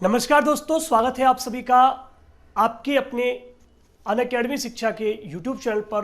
नमस्कार दोस्तों, स्वागत है आप सभी का आपके अपने अनअकैडमी शिक्षा के YouTube चैनल पर।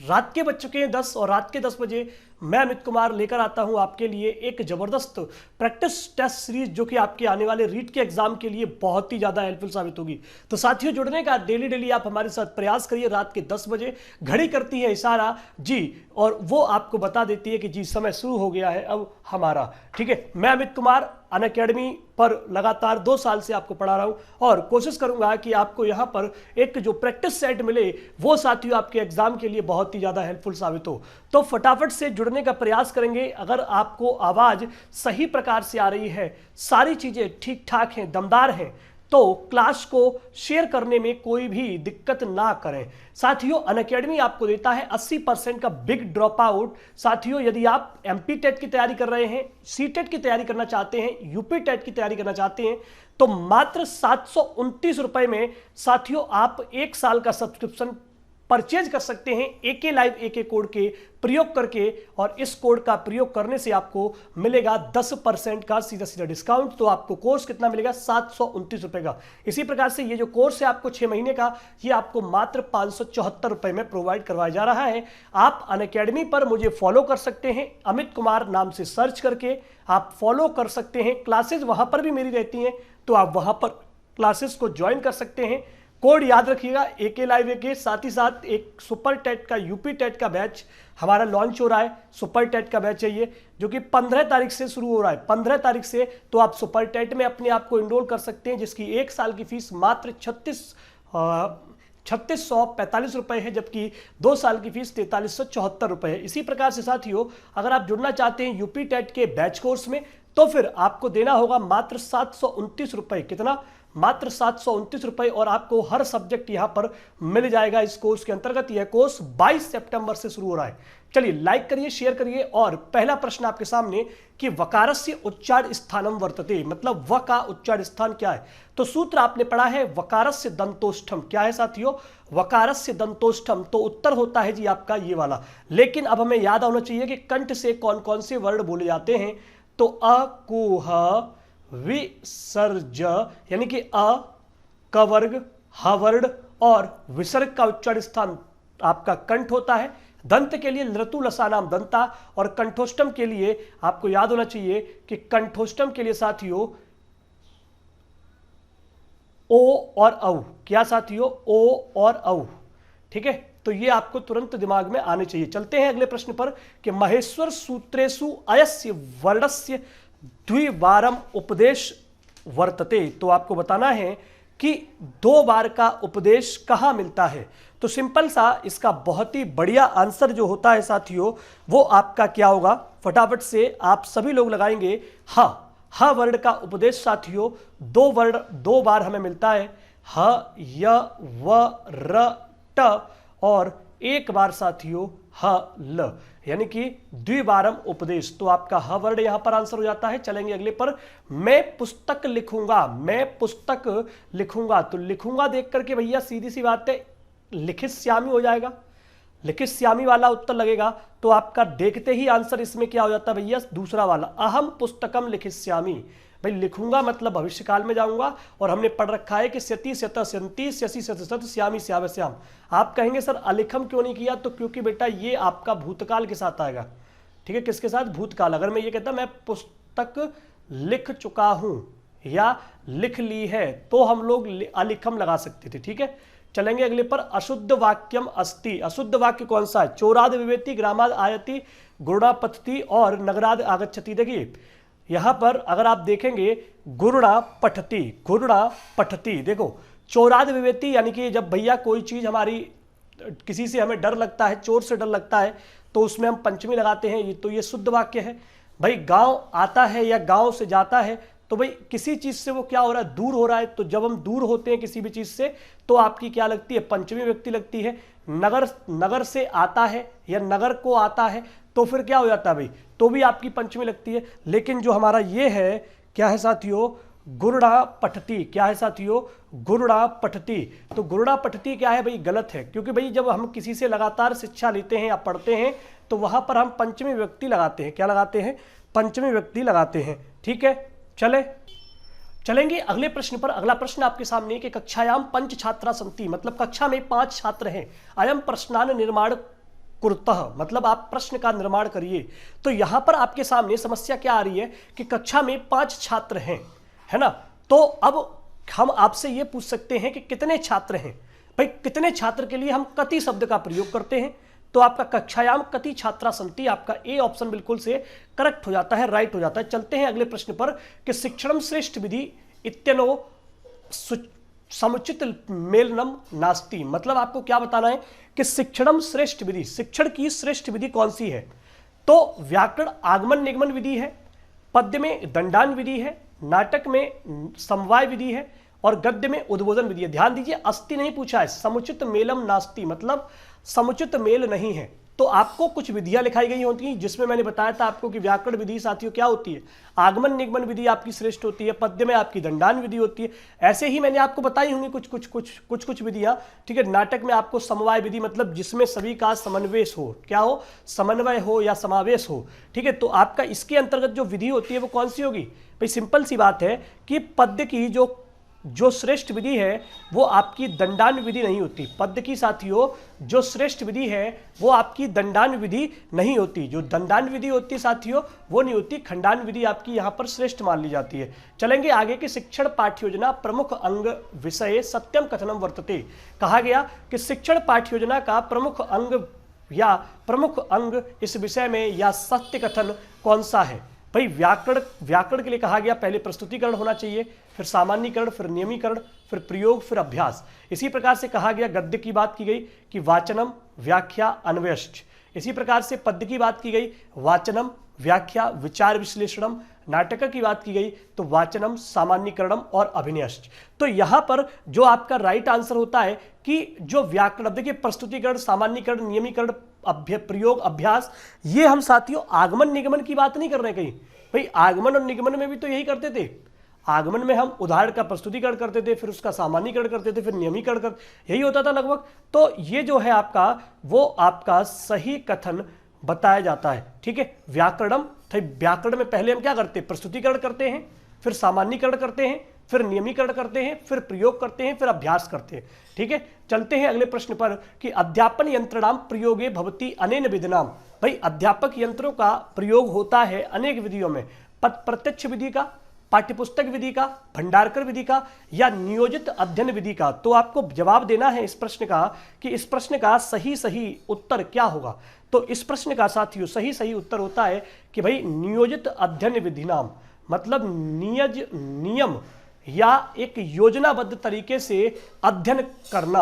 रात के बज चुके हैं 10 और रात के 10 बजे मैं अमित कुमार लेकर आता हूं आपके लिए एक ज़बरदस्त प्रैक्टिस टेस्ट सीरीज जो कि आपके आने वाले रीट के एग्जाम के लिए बहुत ही ज़्यादा हेल्पफुल साबित होगी। तो साथियों, जुड़ने का डेली आप हमारे साथ प्रयास करिए। रात के 10 बजे घड़ी करती है इशारा जी, और वो आपको बता देती है कि जी समय शुरू हो गया है अब हमारा। ठीक है, मैं अमित कुमार अनअकैडमी पर लगातार 2 साल से आपको पढ़ा रहा हूं और कोशिश करूंगा कि आपको यहां पर एक जो प्रैक्टिस सेट मिले वो साथियों आपके एग्जाम के लिए बहुत ही ज़्यादा हेल्पफुल साबित हो। तो फटाफट से जुड़ने का प्रयास करेंगे। अगर आपको आवाज़ सही प्रकार से आ रही है, सारी चीज़ें ठीक ठाक हैं, दमदार हैं, तो क्लास को शेयर करने में कोई भी दिक्कत ना करें। साथियों, अनअकैडमी आपको देता है 80% का बिग ड्रॉप आउट। साथियों, यदि आप एमपी टेट की तैयारी कर रहे हैं, सी टेट की तैयारी करना चाहते हैं, यूपी टेट की तैयारी करना चाहते हैं, तो मात्र 729 रुपए में साथियों आप 1 साल का सब्सक्रिप्शन परचेज कर सकते हैं एके लाइव एके कोड के प्रयोग करके। और इस कोड का प्रयोग करने से आपको मिलेगा 10% का सीधा डिस्काउंट। तो आपको कोर्स कितना मिलेगा? 729 रुपए का। इसी प्रकार से ये जो कोर्स है आपको 6 महीने का, ये आपको मात्र 574 रुपए में प्रोवाइड करवाया जा रहा है। आप अनअकैडमी पर मुझे फॉलो कर सकते हैं, अमित कुमार नाम से सर्च करके आप फॉलो कर सकते हैं। क्लासेज वहां पर भी मेरी रहती हैं, तो आप वहां पर क्लासेस को ज्वाइन कर सकते हैं। कोड याद रखिएगा एके लाइव एके। साथ ही साथ एक सुपर टेट का यूपी टेट का बैच हमारा लॉन्च हो रहा है। सुपर टेट का बैच है ये, जो कि 15 तारीख से शुरू हो रहा है। 15 तारीख से तो आप सुपर टेट में अपने आप को इनरोल कर सकते हैं, जिसकी 1 साल की फीस मात्र 3645 रुपए है, जबकि 2 साल की फीस 4374 रुपए है। इसी प्रकार से साथियों, अगर आप जुड़ना चाहते हैं यूपी टेट के बैच कोर्स में, तो फिर आपको देना होगा मात्र 729 रुपए। कितना? मात्र 729 रुपए। और आपको हर सब्जेक्ट यहां पर मिल जाएगा इस कोर्स के अंतर्गत। यह कोर्स 22 सितंबर से शुरू हो रहा है। चलिए लाइक करिए, शेयर करिए। और पहला प्रश्न आपके सामने कि वकारस्य उच्चार स्थानम वर्तते, मतलब व का उच्चार स्थान क्या है? तो सूत्र आपने पढ़ा है वकारस्य दंतोष्ठम। क्या है साथियों? वकारस्य दंतोष्ठम। तो उत्तर होता है जी आपका ये वाला। लेकिन अब हमें याद होना चाहिए कि कंठ से कौन कौन से वर्ड बोले जाते हैं। तो अ, कु, ह, विसर्ज, यानी कि अ, कवर्ग, हवर्ड और विसर्ग का उच्चार स्थान आपका कंठ होता है। दंत के लिए लृतु लसा नाम दंता, और कंठोष्टम के लिए आपको याद होना चाहिए कि कंठोष्टम के लिए साथियों ओ और औ। क्या साथियों? ओ और औ। ठीक है, तो ये आपको तुरंत दिमाग में आने चाहिए। चलते हैं अगले प्रश्न पर कि महेश्वर सूत्रेषु अयस्य वर्णस्य द्विवारम उपदेश वर्तते। तो आपको बताना है कि 2 बार का उपदेश कहां मिलता है। तो सिंपल सा इसका बहुत ही बढ़िया आंसर जो होता है साथियों, वो आपका क्या होगा? फटाफट से आप सभी लोग लगाएंगे ह वर्ड का उपदेश साथियों 2 बार हमें मिलता है। ह, य, व, र, ट, और 1 बार साथियों ह, ल, यानी कि द्विवारम उपदेश। तो आपका ह वर्ड यहां पर आंसर हो जाता है। चलेंगे अगले पर। मैं पुस्तक लिखूंगा, मैं पुस्तक लिखूंगा। तो लिखूंगा देख करके भैया सीधी सी बात है, लिखित श्यामी हो जाएगा, लिखित श्यामी वाला उत्तर लगेगा। तो आपका देखते ही आंसर इसमें क्या हो जाता है भैया? दूसरा वाला, अहम पुस्तकम लिखिष्यामि। भाई लिखूंगा मतलब भविष्यकाल में जाऊंगा, और हमने पढ़ रखा है कि स्यति स्यत स्यंति स्यसि स्यत सत श्यामी श्याव श्याम। आप कहेंगे सर अलिखम क्यों नहीं किया? तो क्योंकि बेटा ये आपका भूतकाल के साथ आएगा। ठीक है, किसके साथ? भूतकाल। अगर मैं ये कहता मैं पुस्तक लिख चुका हूं या लिख ली है, तो हम लोग अलिखम लगा सकते थे। ठीक है, चलेंगे अगले पर। अशुद्ध वाक्यम अस्ति। अशुद्ध वाक्य कौन सा है? चोराद विवेति, ग्रामाद आयति, गुरुणा पठति और नगराद आगच्छति। देखिए यहां पर अगर आप देखेंगे गुरुणा पठति, गुरुणा पठति। देखो चोराद विवेति यानी कि जब भैया कोई चीज हमारी, किसी से हमें डर लगता है, चोर से डर लगता है, तो उसमें हम पंचमी लगाते हैं। तो ये शुद्ध वाक्य है। भाई गांव आता है या गांव से जाता है, तो भाई किसी चीज से वो क्या हो रहा है? दूर हो रहा है। तो जब हम दूर होते हैं किसी भी चीज से, तो आपकी क्या लगती है? पंचमी व्यक्ति लगती है। नगर से आता है या नगर को आता है, तो फिर क्या हो जाता है भाई? तो भी आपकी पंचमी लगती है। लेकिन जो हमारा ये है, क्या है साथियों? गुरुणा पठती। क्या है साथियों? गुरुणा पठती। तो गुरुणा पठती क्या है भाई? गलत है, क्योंकि भाई जब हम किसी से लगातार शिक्षा लेते हैं या पढ़ते हैं, तो वहां पर हम पंचमी व्यक्ति लगाते हैं। क्या लगाते हैं? पंचमी व्यक्ति लगाते हैं। ठीक है, चले चलेंगे अगले प्रश्न पर। अगला प्रश्न आपके सामने कि कक्षायाम पंच छात्रा सन्ति, मतलब कक्षा में 5 छात्र हैं। अयम प्रश्नान निर्माण कुरुतः, मतलब आप प्रश्न का निर्माण करिए। तो यहां पर आपके सामने समस्या क्या आ रही है कि कक्षा में 5 छात्र हैं, है ना। तो अब हम आपसे यह पूछ सकते हैं कि कितने छात्र हैं। भाई कितने छात्र के लिए हम कति शब्द का प्रयोग करते हैं। तो आपका कक्षायाम कति छात्रा सन्ति, आपका ए ऑप्शन बिल्कुल से करेक्ट हो जाता है, राइट हो जाता है। चलते हैं अगले प्रश्न पर कि शिक्षणम श्रेष्ठ विधि इत्यनो समुचित मेलनम नास्ति, मतलब आपको क्या बताना है कि शिक्षणम श्रेष्ठ विधि, शिक्षण की श्रेष्ठ विधि कौन सी है। तो व्याकरण आगमन निगमन विधि है, पद्य में दंडान विधि है, नाटक में समवाय विधि है और गद्य में उद्बोधन विधि है। ध्यान दीजिए अस्ति नहीं पूछा है, समुचित मेलम नास्ति, मतलब समुचित मेल नहीं है। तो आपको कुछ विधियां लिखाई गई होती हैं, जिसमें मैंने बताया था आपको कि व्याकरण विधि साथियों क्या होती है, आगमन निगमन विधि आपकी श्रेष्ठ होती है, पद्य में आपकी दंडान विधि होती है। ऐसे ही मैंने आपको बताई होंगी कुछ विधियां, ठीक है। नाटक में आपको समवाय विधि, मतलब जिसमें सभी का समन्वय हो, क्या हो, समन्वय हो या समावेश हो, ठीक है। तो आपका इसके अंतर्गत जो विधि होती है वो कौन सी होगी। भाई सिंपल सी बात है कि पद्य की जो श्रेष्ठ विधि है वो आपकी दंडान विधि नहीं होती। पद्य की साथियों जो श्रेष्ठ विधि है वो आपकी दंडान विधि नहीं होती। जो दंडान विधि होती साथियों वो नहीं होती, खंडान विधि आपकी यहाँ पर श्रेष्ठ मान ली जाती है। चलेंगे आगे कि शिक्षण पाठ्य योजना प्रमुख अंग विषय सत्यम कथनम वर्तते। कहा गया कि शिक्षण पाठ्य योजना का प्रमुख अंग या प्रमुख अंग इस विषय में या सत्य कथन कौन सा है। भाई व्याकरण के लिए कहा गया पहले प्रस्तुतिकरण होना चाहिए, फिर सामान्यीकरण, फिर नियमीकरण, फिर प्रयोग, फिर अभ्यास। इसी प्रकार से कहा गया गद्य की बात की गई कि वाचनम व्याख्या अन्वयश्च। इसी प्रकार से पद्य की बात की गई वाचनम व्याख्या विचार विश्लेषणम। नाटक की बात की गई तो वाचनम सामान्यीकरणम और अभिनयश्च। तो यहां पर जो आपका राइट आंसर होता है कि जो व्याकरण, देखिए प्रस्तुतिकरण, सामान्यीकरण, नियमीकरण, प्रयोग, अभ्यास, ये हम साथियों आगमन निगमन की बात नहीं कर रहे कहीं। भाई आगमन और निगमन में भी तो यही करते थे। आगमन में हम उदाहरण का प्रस्तुतिकरण करते थे, फिर उसका सामान्यीकरण करते थे, फिर नियमीकरण कर, यही होता था लगभग। तो ये जो है आपका वो आपका सही कथन बताया जाता है, ठीक है। व्याकरणम, व्याकरण में पहले हम क्या करते हैं, प्रस्तुतिकरण करते हैं, फिर सामान्यीकरण करते हैं, फिर नियमीकरण करते हैं, फिर प्रयोग करते हैं, फिर अभ्यास करते हैं, ठीक है। चलते हैं अगले प्रश्न पर कि अध्यापन यंत्रणाम प्रयोगे भवति अनेन विधिनाम। भाई अध्यापक यंत्रों का प्रयोग होता है अनेक विधियों में, प्रत्यक्ष विधि का, पाठ्यपुस्तक विधि का, भंडारकर विधि का या नियोजित अध्ययन विधि का। तो आपको जवाब देना है इस प्रश्न का कि इस प्रश्न का सही उत्तर क्या होगा। तो इस प्रश्न का साथियों सही उत्तर होता है कि भाई नियोजित अध्ययन विधि नाम, मतलब नियम या एक योजनाबद्ध तरीके से अध्ययन करना,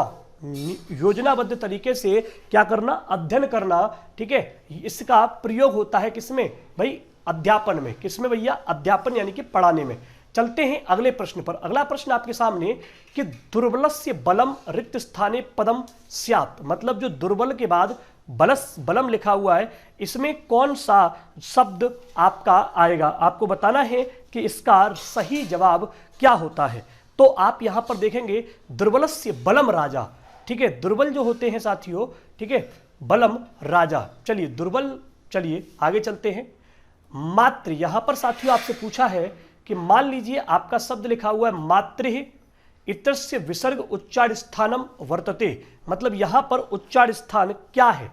योजनाबद्ध तरीके से क्या करना, अध्ययन करना, ठीक है। इसका प्रयोग होता है किसमें भाई, अध्यापन में। किसमें भैया, अध्यापन यानी कि पढ़ाने में। चलते हैं अगले प्रश्न पर। अगला प्रश्न आपके सामने कि दुर्बलस्य बलम रिक्त स्थाने पदम स्यात्, मतलब जो दुर्बल के बाद बलम लिखा हुआ है इसमें कौन सा शब्द आपका आएगा। आपको बताना है कि इसका सही जवाब क्या होता है। तो आप यहां पर देखेंगे दुर्बलस्य बलम राजा, ठीक है। दुर्बल जो होते हैं साथियों, ठीक है, बलम राजा। चलिए दुर्बल, चलिए आगे चलते हैं। मात्र, यहां पर साथियों आपसे पूछा है कि मान लीजिए आपका शब्द लिखा हुआ है मातृ इत्यस्य विसर्ग उच्चार स्थानम वर्तते, मतलब यहां पर उच्चार स्थान क्या है।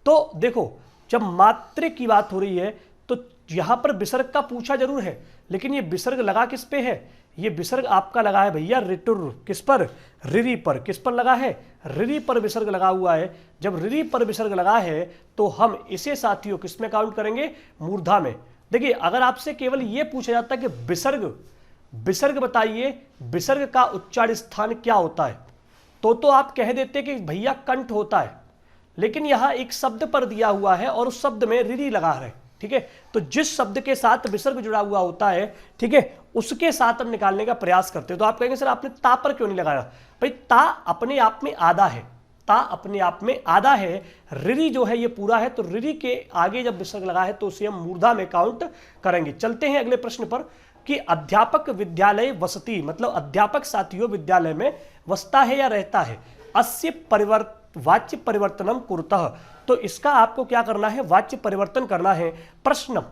तो देखो जब मातृ की बात हो रही है तो यहां पर विसर्ग का पूछा जरूर है, लेकिन ये विसर्ग लगा किस पे है, ये विसर्ग आपका लगा है भैया ऋटुर, किस पर, रिरी पर। किस पर लगा है, रिरी पर विसर्ग लगा हुआ है। जब रिरी पर विसर्ग लगा है तो हम इसे साथियों किस में काउंट करेंगे, मूर्धा में। देखिए अगर आपसे केवल ये पूछा जाता है कि विसर्ग बताइए, विसर्ग का उच्चार स्थान क्या होता है, तो आप कह देते कि भैया कंठ होता है। लेकिन यहां एक शब्द पर दिया हुआ है और उस शब्द में रिरी लगा है, ठीक है। तो जिस शब्द के साथ विसर्ग जुड़ा हुआ होता है, ठीक है, उसके साथ हम निकालने का प्रयास करते हैं। तो आप कहेंगे सर आपने ता पर क्यों नहीं लगाया। भाई ता अपने आप में आधा है, ता अपने आप में आधा है, रिरी जो है ये पूरा है। तो रिरी के आगे जब विसर्ग लगा है तो उसे हम मूर्धा में काउंट करेंगे। चलते हैं अगले प्रश्न पर कि अध्यापक विद्यालय वसति, मतलब अध्यापक साथियों विद्यालय में वसता है या रहता है। अस्य वाच्य परिवर्तनम कुरुतः, तो इसका आपको क्या करना है, वाच्य परिवर्तन करना है। प्रश्न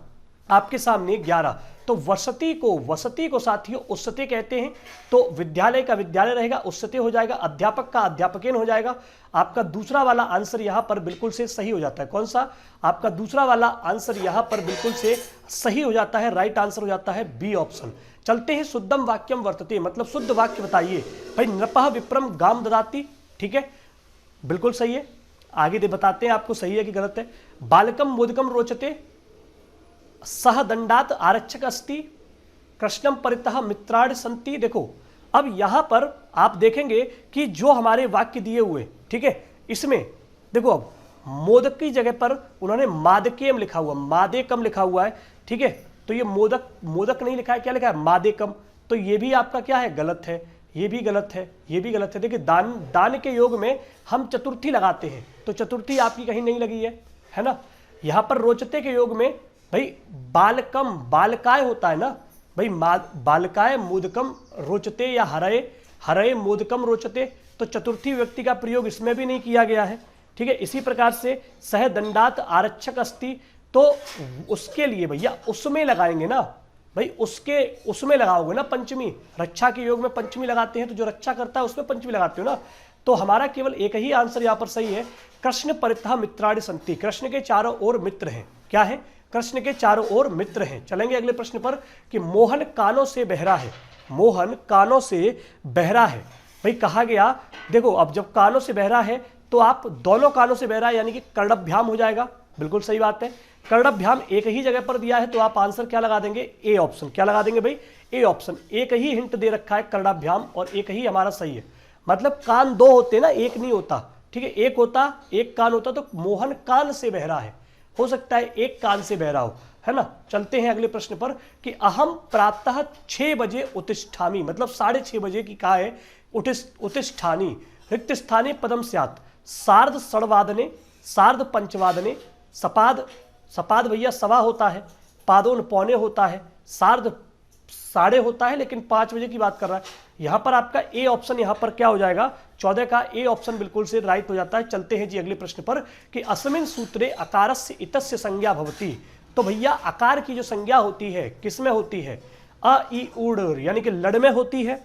आपके सामने 11। तो तो वसति को साथियों उस्सते कहते हैं। तो विद्यालय का विद्यालय रहेगा, उस्सते हो जाएगा। अध्यापक का अध्यापकेन हो जाएगा। आपका दूसरा वाला आंसर यहां पर बिल्कुल से सही हो जाता है। कौन सा? आपका दूसरा वाला आंसर यहां पर बिल्कुल से सही हो जाता है। राइट आंसर हो जाता है बी ऑप्शन। चलते हैं शुद्धम वाक्यम वर्तते, मतलब शुद्ध वाक्य बताइए भाई। नृपः विप्रम गाम ददाति, ठीक है, बिल्कुल सही है। आगे दे बताते हैं आपको सही है कि गलत है। बालकम मोदकम रोचते, सह दंडात आरक्षक अस्ति, कृष्णम परितः मित्राण संति। देखो अब यहां पर आप देखेंगे कि जो हमारे वाक्य दिए हुए, ठीक है, इसमें देखो अब मोदक की जगह पर उन्होंने मादकेम लिखा हुआ, मादेकम लिखा हुआ है, ठीक है। तो ये मोदक नहीं लिखा है, क्या लिखा है? मादेकम। तो ये भी आपका क्या है? गलत है। ये भी गलत है, ये भी गलत है। देखिए दान के योग में हम चतुर्थी लगाते हैं, तो चतुर्थी आपकी कहीं नहीं लगी है ना। यहां पर रोचते के योग में भाई बालकम बालकाय होता है ना भाई, बालकाय मोदकम रोचते या हरय मोदकम रोचते। तो चतुर्थी व्यक्ति का प्रयोग इसमें भी नहीं किया गया है, ठीक है। इसी प्रकार से सह दंडात आरक्षक अस्ति, तो उसके लिए भैया उसमें लगाएंगे ना भाई, उसमें लगाओगे ना पंचमी। रक्षा के योग में पंचमी लगाते हैं, तो जो रक्षा करता है उसमें पंचमी लगाते हो ना। तो हमारा केवल एक ही आंसर यहां पर सही है, कृष्ण परितः मित्राणि संति। कृष्ण के चारों ओर मित्र हैं। क्या है? कृष्ण के चारों ओर मित्र हैं। चलेंगे अगले प्रश्न पर कि मोहन कानों से बहरा है। मोहन कानों से बहरा है भाई, कहा गया देखो अब जब कानों से बहरा है तो आप दोनों कानों से बहरा है, यानी कि कर्णभ्याम हो जाएगा। बिल्कुल सही बात है। कर्णभ्याम एक ही जगह पर दिया है, तो आप आंसर क्या लगा देंगे? A option. क्या लगा देंगे भाई? A option. एक ही हिंट दे रखा है कर्णाभ्याम, और एक ही हमारा सही है। मतलब कान दो होते ना, एक नहीं होता, ठीक है। एक कान होता तो मोहन कान से बहरा है, हो सकता है एक कान से बहरा हो, है ना। चलते हैं अगले प्रश्न पर कि अहम प्रातः 6 बजे उत्तिष्ठामि, मतलब 6:30 बजे की कहा है उत्तिष्ठानी। रिक्त स्थाने पदम स्यात्, सार्ध षड्वादने, सार्ध पंचवादने, सपाद भैया सवा होता है, पादोन पौने होता है, सार्ध साढ़े होता है, लेकिन 5 बजे की बात कर रहा है। यहां पर आपका ए ऑप्शन यहां पर क्या हो जाएगा? 14 का ए ऑप्शन बिल्कुल से राइट हो जाता है। चलते हैं जी अगले प्रश्न पर कि अस्मिन् सूत्रे अकारस्य इतस्य संज्ञा भवति। तो भैया आकार की जो संज्ञा होती है किसमें होती है? अ इ उड़, यानी कि लड़ में होती है,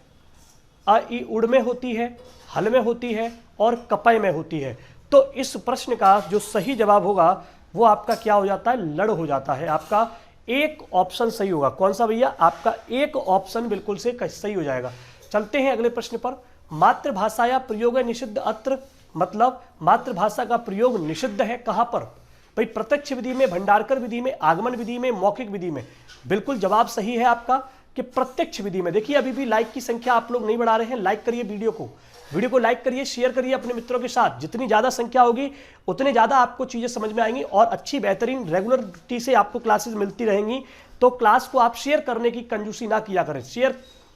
अ इ उड़ में होती है, हल में होती है और कपय में होती है। तो इस प्रश्न का जो सही जवाब होगा वो आपका क्या हो जाता है? लड़ हो जाता है। आपका एक ऑप्शन सही होगा। कौन सा भैया? आपका एक ऑप्शन बिल्कुल से सही हो जाएगा। चलते हैं अगले प्रश्न पर। मातृभाषाया प्रयोग निषिद्ध अत्र, मतलब मातृभाषा का प्रयोग निषिद्ध है। कहां पर भाई? प्रत्यक्ष विधि में, भंडारकर विधि में, आगमन विधि में, मौखिक विधि में। बिल्कुल जवाब सही है आपका कि प्रत्यक्ष विधि में। देखिए अभी भी लाइक की संख्या आप लोग नहीं बढ़ा रहे हैं। लाइक करिए वीडियो को लाइक करिए, शेयर करिए अपने मित्रों के साथ। जितनी ज़्यादा संख्या होगी उतने ज़्यादा आपको चीज़ें समझ में आएंगी और अच्छी बेहतरीन रेगुलरिटी से आपको क्लासेस मिलती रहेंगी। तो क्लास को आप शेयर करने की कंजूसी ना किया करें, शेयर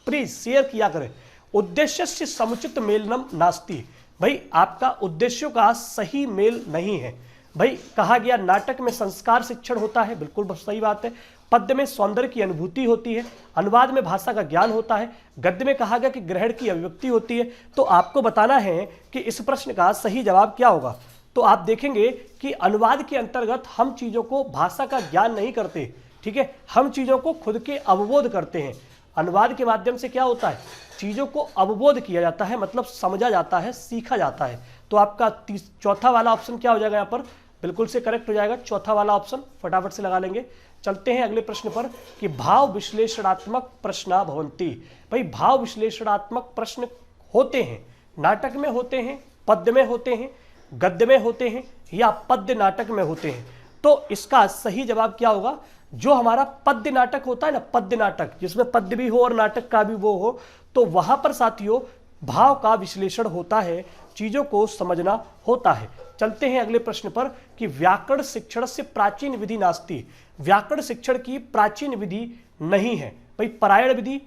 प्लीज शेयर किया करें। उद्देश्य से समुचित मेलनम नास्ति, भाई आपका उद्देश्यों का सही मेल नहीं है। भाई कहा गया नाटक में संस्कार शिक्षण होता है, बिल्कुल सही बात है। पद्य में सौंदर्य की अनुभूति होती है, अनुवाद में भाषा का ज्ञान होता है, गद्य में कहा गया कि ग्रहण की अभिव्यक्ति होती है। तो आपको बताना है कि इस प्रश्न का सही जवाब क्या होगा। तो आप देखेंगे कि अनुवाद के अंतर्गत हम चीजों को भाषा का ज्ञान नहीं करते, ठीक है, हम चीजों को खुद के अवबोध करते हैं। अनुवाद के माध्यम से क्या होता है? चीजों को अवबोध किया जाता है, मतलब समझा जाता है, सीखा जाता है। तो आपका चौथा वाला ऑप्शन क्या हो जाएगा? यहाँ पर बिल्कुल से करेक्ट हो जाएगा चौथा वाला ऑप्शन। फटाफट से लगा लेंगे। चलते हैं अगले प्रश्न पर कि भाव विश्लेषणात्मक प्रश्न भवन्ति। भाई भाव विश्लेषणात्मक प्रश्न होते हैं, नाटक में होते हैं, पद्य में होते हैं, गद्य में होते हैं या पद्य नाटक में होते हैं। तो इसका सही जवाब क्या होगा? जो हमारा पद्य नाटक होता है ना, पद्य नाटक जिसमें पद्य भी हो और नाटक का भी वो हो, तो वहां पर साथियों भाव का विश्लेषण होता है, चीजों को समझना होता है। चलते हैं अगले प्रश्न पर कि व्याकरण शिक्षण से प्राचीन विधि नास्ति। व्याकरण शिक्षण की प्राचीन विधि नहीं है। भाई परायण विधि,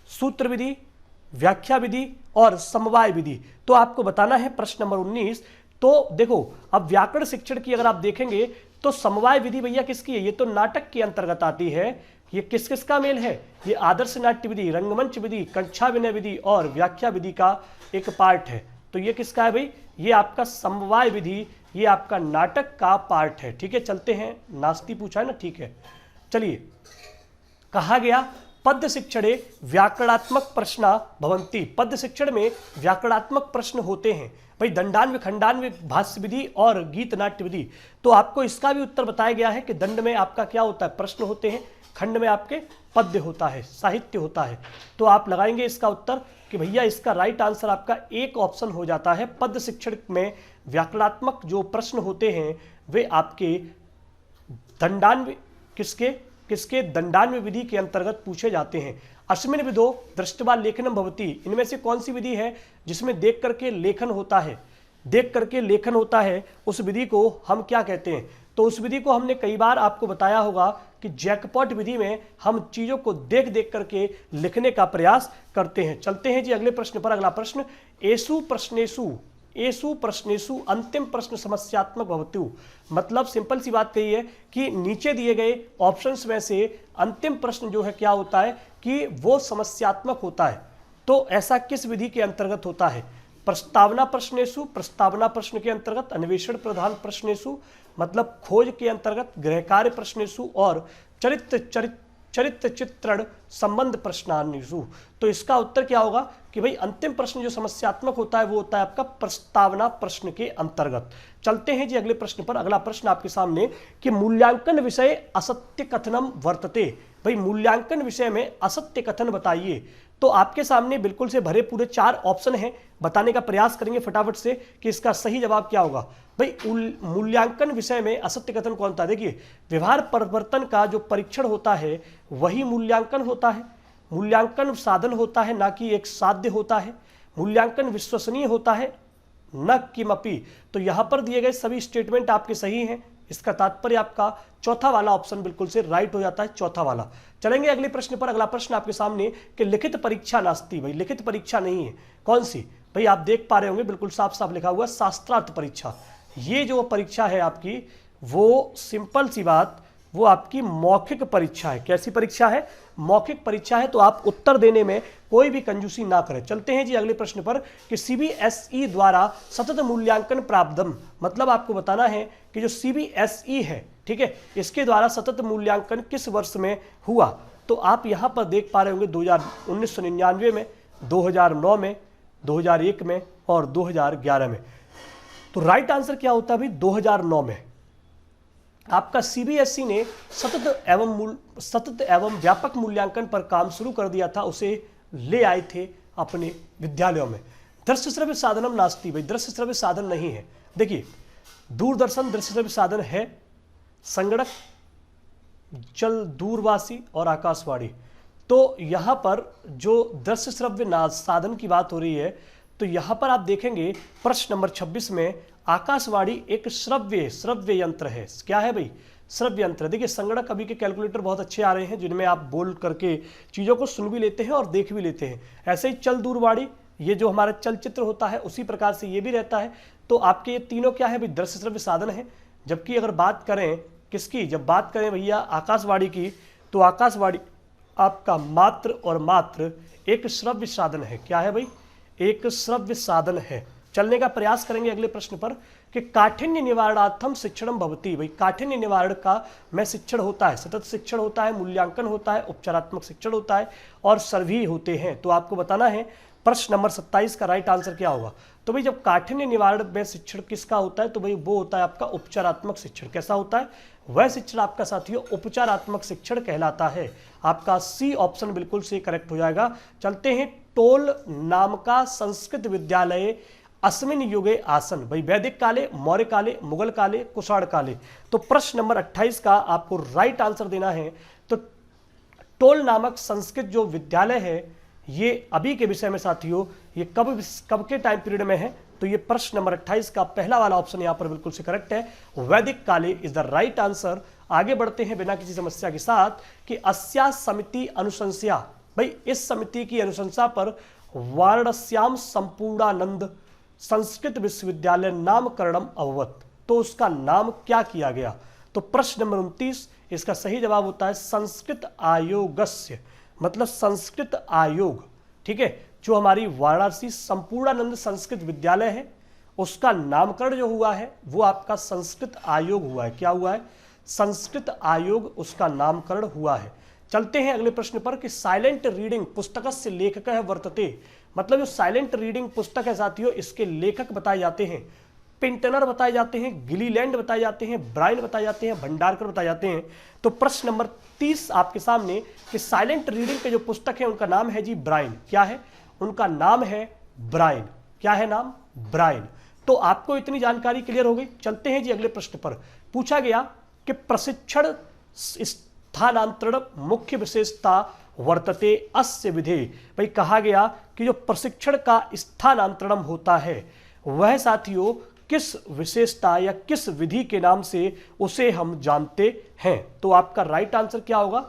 सूत्र विधि, व्याख्या विधि और समवाय विधि। तो आपको बताना है प्रश्न नंबर 19। तो देखो अब व्याकरण शिक्षण की अगर आप देखेंगे तो समवाय विधि भैया किसकी है? ये तो नाटक के अंतर्गत आती है। ये किस किस का मेल है? ये आदर्श नाट्य विधि, रंगमंच विधि, कंठा विनय विधि और व्याख्या विधि का एक पार्ट है। तो ये किसका है भाई? ये आपका समवाय विधि, ये आपका नाटक का पार्ट है। ठीक है, चलते हैं। नास्ति पूछा है ना, ठीक है। चलिए कहा गया पद्य शिक्षणे व्याकरणात्मक प्रश्न भवंती, पद्य शिक्षण में व्याकरणात्मक प्रश्न होते हैं भाई, दंडान्व खंडान्व भाष्य विधि और गीत नाट्य विधि। तो आपको इसका भी उत्तर बताया गया है कि दंड में आपका क्या होता है, प्रश्न होते हैं, खंड में आपके पद्य होता है, साहित्य होता है। तो आप लगाएंगे इसका उत्तर कि भैया इसका राइट आंसर आपका एक ऑप्शन हो जाता है, पद्य शिक्षण में व्याकरणात्मक जो प्रश्न होते हैं वे आपके दंडान्व किसके दंडान्व विधि के अंतर्गत पूछे जाते हैं। अस्मिन विधो दृष्टवा लेखनम भवति, इनमें से कौन सी विधि है जिसमें देख करके लेखन होता है, देख करके लेखन होता है, उस विधि को हम क्या कहते हैं। तो उस विधि को हमने कई बार आपको बताया होगा कि जैकपॉट विधि में हम चीजों को देख देख करके लिखने का प्रयास करते हैं। चलते हैं जी अगले प्रश्न पर। अगला प्रश्न, एसु प्रश्नेषु अंतिम प्रश्न समस्यात्मक भवतु, मतलब सिंपल सी बात कही है कि नीचे दिए गए ऑप्शंस में से अंतिम प्रश्न जो है क्या होता है कि वो समस्यात्मक होता है। तो ऐसा किस विधि के अंतर्गत होता है। प्रस्तावना प्रश्नेषु, प्रस्तावना प्रश्न के अंतर्गत, अन्वेषण प्रधान प्रश्नेषु मतलब खोज के अंतर्गत, गृहकार्य प्रश्नेषु और चरित्र चित्रण संबंध प्रश्नान्वेषु। तो इसका उत्तर क्या होगा कि भाई अंतिम प्रश्न जो समस्यात्मक होता है वो होता है आपका प्रस्तावना प्रश्न के अंतर्गत। चलते हैं जी अगले प्रश्न पर। अगला प्रश्न आपके सामने कि मूल्यांकन विषय असत्य कथनम वर्तते, भाई मूल्यांकन विषय में असत्य कथन बताइए। तो आपके सामने बिल्कुल से भरे पूरे 4 ऑप्शन हैं, बताने का प्रयास करेंगे फटाफट से कि इसका सही जवाब क्या होगा। भाई मूल्यांकन विषय में असत्य कथन कौन था, देखिए व्यवहार परिवर्तन का जो परीक्षण होता है वही मूल्यांकन होता है। मूल्यांकन साधन होता है ना कि एक साध्य होता है। मूल्यांकन विश्वसनीय होता है न किमपि। तो यहां पर दिए गए सभी स्टेटमेंट आपके सही हैं, इसका तात्पर्य आपका चौथा वाला ऑप्शन बिल्कुल से राइट हो जाता है, चौथा वाला। चलेंगे अगले प्रश्न पर। अगला प्रश्न आपके सामने कि लिखित परीक्षा नास्ति, भाई लिखित परीक्षा नहीं है, कौन सी, भाई आप देख पा रहे होंगे बिल्कुल साफ साफ लिखा हुआ शास्त्रार्थ परीक्षा। ये जो परीक्षा है आपकी वो सिंपल सी बात वो आपकी मौखिक परीक्षा है। कैसी परीक्षा है, मौखिक परीक्षा है। तो आप उत्तर देने में कोई भी कंजूसी ना करें। चलते हैं जी अगले प्रश्न पर कि सीबीएसई द्वारा सतत मूल्यांकन प्राप्तम, मतलब आपको बताना है कि जो सीबीएसई है, ठीक है, इसके द्वारा सतत मूल्यांकन किस वर्ष में हुआ। तो आप यहां पर देख पा रहे होंगे 1999 में, 2009 में, 2001 में और 2011 में। तो राइट आंसर क्या होता है भाई, 2009 में आपका सीबीएसई ने सतत एवं व्यापक मूल्यांकन पर काम शुरू कर दिया था, उसे ले आए थे अपने विद्यालयों में। दृश्य श्रव्य साधनम नास्ति, भाई दृश्य श्रव्य साधन नहीं है। देखिए दूरदर्शन दृश्य श्रव्य साधन है, संगणक, जल दूरवासी और आकाशवाणी। तो यहां पर जो दृश्य श्रव्य साधन की बात हो रही है, तो यहां पर आप देखेंगे प्रश्न नंबर 26 में आकाशवाणी एक श्रव्य यंत्र है। क्या है भाई, श्रव्य यंत्र। देखिए संगणक अभी के कैलकुलेटर बहुत अच्छे आ रहे हैं जिनमें आप बोल करके चीज़ों को सुन भी लेते हैं और देख भी लेते हैं। ऐसे ही चल दूरवाणी, ये जो हमारा चलचित्र होता है उसी प्रकार से ये भी रहता है। तो आपके ये तीनों क्या है भाई, दृश्य श्रव्य साधन है। जबकि अगर बात करें किसकी, जब बात करें भैया आकाशवाणी की, तो आकाशवाणी आपका मात्र एक श्रव्य साधन है। क्या है भाई, एक श्रव्य साधन है। चलने का प्रयास करेंगे अगले प्रश्न पर कि काठिन्य निवारणार्थम शिक्षणम भवति, भाई काठिन्य निवारण का में शिक्षण होता है, सतत शिक्षण होता है, मूल्यांकन होता है, उपचारात्मक शिक्षण होता है और सर्वी होते हैं। तो आपको बताना है प्रश्न नंबर 27 का राइट आंसर क्या होगा। तो भाई जब काठिन्य निवारण में शिक्षण किसका होता है, तो भाई वो होता है आपका उपचारात्मक शिक्षण। कैसा होता है, वह शिक्षण आपका साथियों उपचारात्मक शिक्षण कहलाता है। आपका सी ऑप्शन बिल्कुल से करेक्ट हो जाएगा। चलते हैं, टोल नाम का संस्कृत विद्यालय अस्मिन युगे आसन, भाई वैदिक काले, मौर्य काले, मुगल काले, कुषाण काले। तो प्रश्न नंबर 28 का आपको राइट आंसर देना है। तो टोल नामक संस्कृत जो विद्यालय है ये अभी के विषय में साथियों ये कब के टाइम पीरियड में है, तो ये प्रश्न नंबर 28 का पहला वाला ऑप्शन यहां पर बिल्कुल से करेक्ट है, वैदिक काले इज द राइट आंसर। आगे बढ़ते हैं बिना किसी समस्या के साथ कि अस्या समिति अनुशंसा, भाई इस समिति की अनुशंसा पर वाराणस्याम संपूर्णानंद संस्कृत विश्वविद्यालय नामकरणम अभवत, तो उसका नाम क्या किया गया। तो प्रश्न नंबर 29 इसका सही जवाब होता है संस्कृत आयोगस्य, मतलब संस्कृत आयोग, ठीक है। जो हमारी वाराणसी संपूर्णानंद संस्कृत विद्यालय है उसका नामकरण जो हुआ है वो आपका संस्कृत आयोग हुआ है। क्या हुआ है, संस्कृत आयोग उसका नामकरण हुआ है। चलते हैं अगले प्रश्न पर कि साइलेंट रीडिंग पुस्तकस्य लेखकः वर्तते, मतलब जो साइलेंट रीडिंग पुस्तक है साथियों, इसके लेखक बताए जाते हैं, पिंटनर बताए जाते हैं, गिलीलैंड बताए जाते हैं, ब्राइन बताए जाते हैं, भंडारकर बताए जाते हैं। तो प्रश्न नंबर 30 आपके सामने कि साइलेंट रीडिंग के जो पुस्तक है उनका नाम है जी ब्राइन। क्या है उनका नाम? है ब्राइन। क्या है नाम? ब्राइन। तो आपको इतनी जानकारी क्लियर हो गई। चलते हैं जी अगले प्रश्न पर। पूछा गया कि प्रशिक्षण स्थानांतरण मुख्य विशेषता वर्तते अस्य विधे। भाई कहा गया कि जो प्रशिक्षण का स्थानांतरण होता है वह साथियों किस विशेषता या किस विधि के नाम से उसे हम जानते हैं। तो आपका राइट आंसर क्या होगा?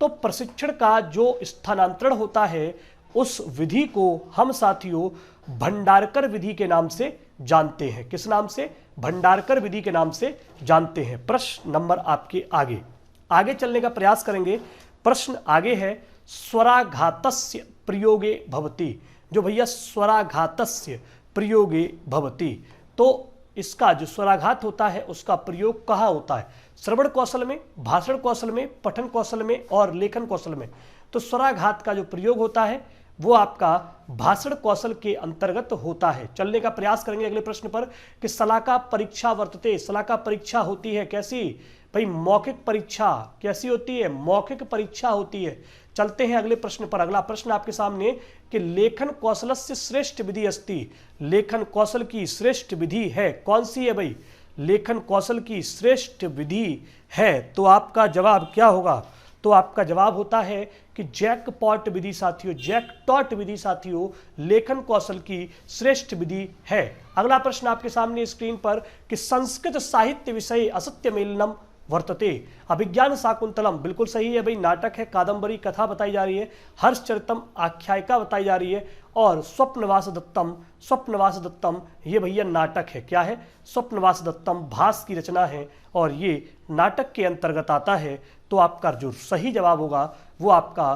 तो प्रशिक्षण का जो स्थानांतरण होता है उस विधि को हम साथियों भंडारकर विधि के नाम से जानते हैं। किस नाम से? भंडारकर विधि के नाम से जानते हैं। प्रश्न नंबर आपके आगे चलने का प्रयास करेंगे। प्रश्न आगे है स्वराघातस्य प्रयोगे भवति। जो भैया स्वराघातस्य प्रयोगे भवति, तो इसका जो स्वराघात होता है उसका प्रयोग कहाँ होता है? श्रवण कौशल में, भाषण कौशल में, पठन कौशल में और लेखन कौशल में। तो स्वराघात का जो प्रयोग होता है वो आपका भाषण कौशल के अंतर्गत होता है। चलने का प्रयास करेंगे अगले प्रश्न पर कि शलाका परीक्षा वर्तते। शलाका परीक्षा होती है कैसी? भाई मौखिक परीक्षा। कैसी होती है? मौखिक परीक्षा होती है। चलते हैं अगले प्रश्न पर। अगला प्रश्न आपके सामने कि लेखन कौशलस्य श्रेष्ठ विधि अस्ति। लेखन कौशल की श्रेष्ठ विधि है कौन सी है भाई? लेखन कौशल की श्रेष्ठ विधि है। तो आपका जवाब क्या होगा? तो आपका जवाब होता है कि जैकपॉट विधि साथियों, जैकटॉट विधि साथियों लेखन कौशल की श्रेष्ठ विधि है। अगला प्रश्न आपके सामने स्क्रीन पर कि संस्कृत साहित्य विषय असत्य मेलनम वर्तते। अभिज्ञान शाकुंतलम बिल्कुल सही है भाई, नाटक है, कादंबरी कथा बताई जा रही है, हर्षचरितम आख्यायिका बताई जा रही है और स्वप्नवास दत्तम ये भैया नाटक है। क्या है? स्वप्नवास दत्तम भास की रचना है और ये नाटक के अंतर्गत आता है। तो आपका जो सही जवाब होगा वो आपका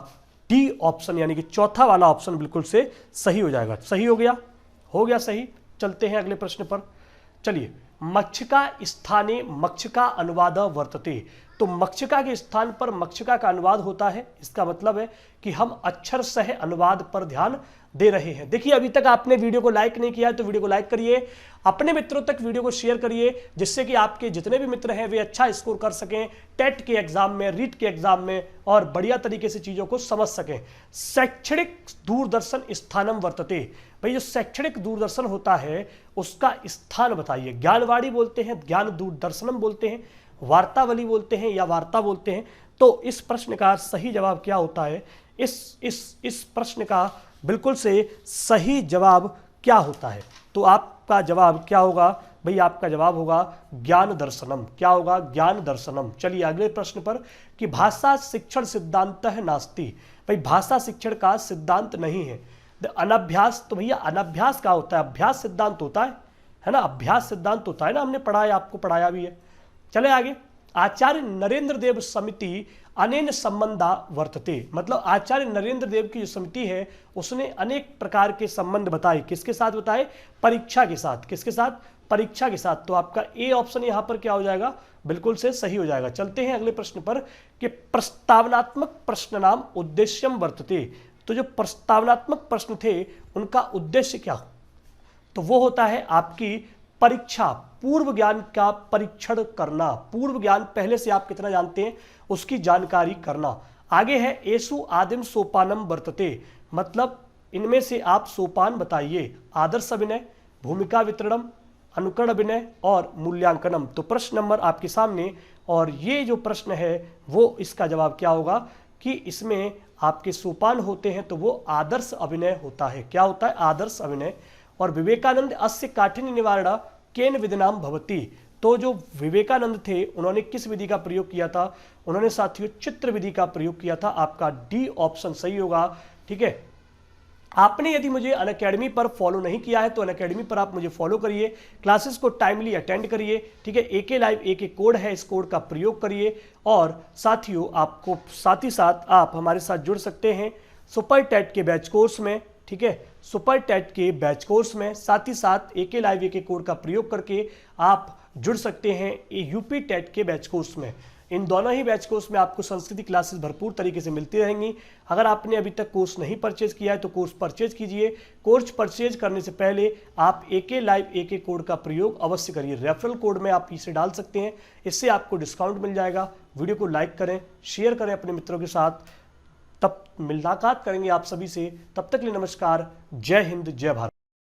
डी ऑप्शन यानी कि चौथा वाला ऑप्शन बिल्कुल से सही हो जाएगा। सही हो गया सही। चलते हैं अगले प्रश्न पर। चलिए, मक्षिका स्थाने मक्षिका अनुवाद वर्तते। तो मक्षिका के स्थान पर मक्षिका का अनुवाद होता है। इसका मतलब है कि हम अक्षर सह अनुवाद पर ध्यान दे रहे हैं। देखिए, अभी तक आपने वीडियो को लाइक नहीं किया है तो वीडियो को लाइक करिए, अपने मित्रों तक वीडियो को शेयर करिए, जिससे कि आपके जितने भी मित्र हैं वे अच्छा स्कोर कर सकें टेट के एग्जाम में, रीट के एग्जाम में और बढ़िया तरीके से चीजों को समझ सकें। शैक्षणिक दूरदर्शन स्थानम वर्तते। भाई जो शैक्षणिक दूरदर्शन होता है उसका स्थान बताइए। ज्ञानवाणी बोलते हैं, ज्ञान दूरदर्शनम बोलते हैं, वार्तावली बोलते हैं या वार्ता बोलते हैं। तो इस प्रश्न का सही जवाब क्या होता है? इस प्रश्न का बिल्कुल से सही जवाब क्या होता है? तो आपका जवाब क्या होगा भाई? आपका जवाब होगा ज्ञान दर्शनम। क्या होगा? ज्ञान दर्शनम। चलिए अगले प्रश्न पर कि भाषा शिक्षण सिद्धांत है नास्ति। भाई भाषा शिक्षण का सिद्धांत नहीं है। अनभ्यास, तो भैया अनभ्यास का होता है, अभ्यास सिद्धांत होता है ना, अभ्यास सिद्धांत होता है ना, हमने पढ़ा है, आपको पढ़ाया भी है। चले आगे। आचार्य नरेंद्र देव समिति अनेन संबंधा वर्तते। मतलब आचार्य नरेंद्र देव की जो समिति है उसने अनेक प्रकार के संबंध बताए। किसके साथ बताए? परीक्षा के साथ। किसके साथ? परीक्षा के साथ। तो आपका ए ऑप्शन यहां पर क्या हो जाएगा? बिल्कुल से सही हो जाएगा। चलते हैं अगले प्रश्न पर कि प्रस्तावनात्मक प्रश्न नाम उद्देश्यम वर्तते। तो जो प्रस्तावनात्मक प्रश्न थे उनका उद्देश्य क्या हो? तो वो होता है आपकी परीक्षा, पूर्व ज्ञान का परीक्षण करना। पूर्व ज्ञान पहले से आप कितना जानते हैं उसकी जानकारी करना। आगे है एसु आदिम सोपानम वर्तते। मतलब इनमें से आप सोपान बताइए। आदर्श अभिनय, भूमिका वितरणम, अनुकरण अभिनय और मूल्यांकनम। तो प्रश्न नंबर आपके सामने, और ये जो प्रश्न है वो इसका जवाब क्या होगा कि इसमें आपके सोपान होते हैं तो वो आदर्श अभिनय होता है। क्या होता है? आदर्श अभिनय। और विवेकानंद अस्य काठिन्य निवारण केन विधिनाम भवति। तो जो विवेकानंद थे उन्होंने किस विधि का प्रयोग किया था? उन्होंने साथियों चित्र विधि का प्रयोग किया था। आपका डी ऑप्शन सही होगा। ठीक है, आपने यदि मुझे अनअकैडमी पर फॉलो नहीं किया है तो अनअकैडमी पर आप मुझे फॉलो करिए, क्लासेस को टाइमली अटेंड करिए। ठीक है, AK लाइव एक कोड है, इस कोड का प्रयोग करिए। और साथियों आपको साथ ही साथ आप हमारे साथ जुड़ सकते हैं सुपर टेट के बैच कोर्स में। ठीक है, सुपर टेट के बैच कोर्स में साथ ही साथ AK लाइव AK कोड का प्रयोग करके आप जुड़ सकते हैं UP टेट के बैच कोर्स में। इन दोनों ही बैच कोर्स में आपको संस्कृत क्लासेस भरपूर तरीके से मिलती रहेंगी। अगर आपने अभी तक कोर्स नहीं परचेज किया है तो कोर्स परचेज कीजिए। कोर्स परचेज करने से पहले आप AK लाइव AK कोड का प्रयोग अवश्य करिए। रेफरल कोड में आप इसे डाल सकते हैं, इससे आपको डिस्काउंट मिल जाएगा। वीडियो को लाइक करें, शेयर करें अपने मित्रों के साथ। तब मुलाकात करेंगे आप सभी से, तब तक के लिए नमस्कार। जय हिंद, जय भारत।